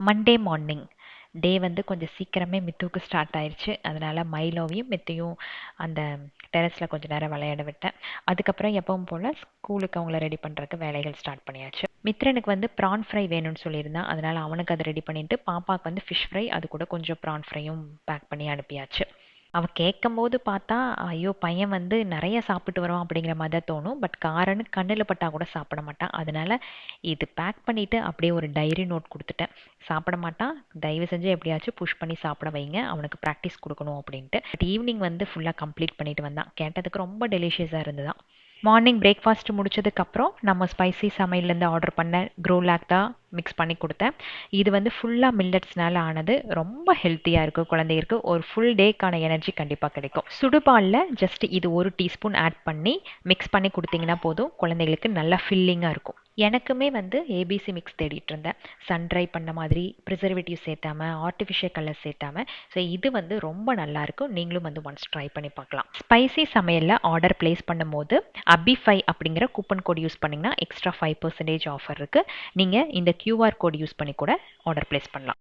Monday morning டே வந்து கொஞ்சம் சீக்கிரமே மித்துவுக்கு ஸ்டார்ட் ஆயிடுச்சு. அதனால் மைலோவையும் மித்தையும் அந்த டெரஸில் கொஞ்சம் நேரம் விளையாட விட்டேன். அதுக்கப்புறம் எப்பவும் போல் ஸ்கூலுக்கு அவங்கள ரெடி பண்ணுறதுக்கு வேலைகள் ஸ்டார்ட் பண்ணியாச்சு. மித்ரனுக்கு வந்து ப்ரான் ஃப்ரை வேணும்னு சொல்லியிருந்தான். அதனால் அவனுக்கு அதை ரெடி பண்ணிட்டு பாப்பாவுக்கு வந்து ஃபிஷ் ஃப்ரை அது கூட கொஞ்சம் ப்ரான் ஃப்ரையும் பேக் பண்ணி அனுப்பியாச்சு. அவள் கேட்கும்போது பார்த்தா ஐயோ பையன் வந்து நிறைய சாப்பிட்டு வரோம் அப்படிங்கிற மாதிரி தான் தோணும். பட் காரன்னு கண்ணில் பட்டால் கூட சாப்பிட மாட்டான். அதனால் இது பேக் பண்ணிவிட்டு அப்படியே ஒரு டைரி நோட் கொடுத்துட்டேன். சாப்பிட மாட்டான், தயவு செஞ்சு எப்படியாச்சும் புஷ் பண்ணி சாப்பிட வைங்க, அவனுக்கு ப்ராக்டிஸ் கொடுக்கணும் அப்படின்ட்டு. பட் ஈவினிங் வந்து ஃபுல்லாக கம்ப்ளீட் பண்ணிட்டு வந்தான். கேட்டதுக்கு ரொம்ப டெலிஷியஸாக இருந்துதான். மார்னிங் பிரேக்ஃபாஸ்ட் முடிச்சதுக்கப்புறம் நம்ம ஸ்பைசி சமையல்லேருந்து ஆர்டர் பண்ண க்ரோலாக் தான் மிக்ஸ் பண்ணி கொடுத்தேன். இது வந்து ஃபுல்லாக மில்லட்ஸ்னால ஆனது. ரொம்ப ஹெல்த்தியாக இருக்குது. குழந்தைகளுக்கு ஒரு ஃபுல் டேக்கான எனர்ஜி கண்டிப்பாக கிடைக்கும். சுடுபாலில் ஜஸ்ட் இது 1 டீஸ்பூன் ஆட் பண்ணி மிக்ஸ் பண்ணி கொடுத்தீங்கன்னா போதும், குழந்தைகளுக்கு நல்லா ஃபில்லிங்காக இருக்கும். எனக்குமே வந்து ஏபிசி மிக்ஸ் தேடிட்டு இருந்தேன். சன்ட்ரை பண்ண மாதிரி ப்ரிசர்வேட்டிவ் சேர்த்தாம ஆர்டிஃபிஷியல் கலர் சேர்த்தாம. ஸோ இது வந்து ரொம்ப நல்லாயிருக்கும். நீங்களும் வந்து ஒன்ஸ் ட்ரை பண்ணி பார்க்கலாம். ஸ்பைசி சமையலில் ஆர்டர் பிளேஸ் பண்ணும்போது அபி5 அப்படிங்கிற கூப்பன் கோட் யூஸ் பண்ணிங்கன்னா எக்ஸ்ட்ரா 5% ஆஃபர் இருக்குது. நீங்கள் இந்த QR கோட் யூஸ் பண்ணி கூட ஆர்டர் பிளேஸ் பண்ணலாம்.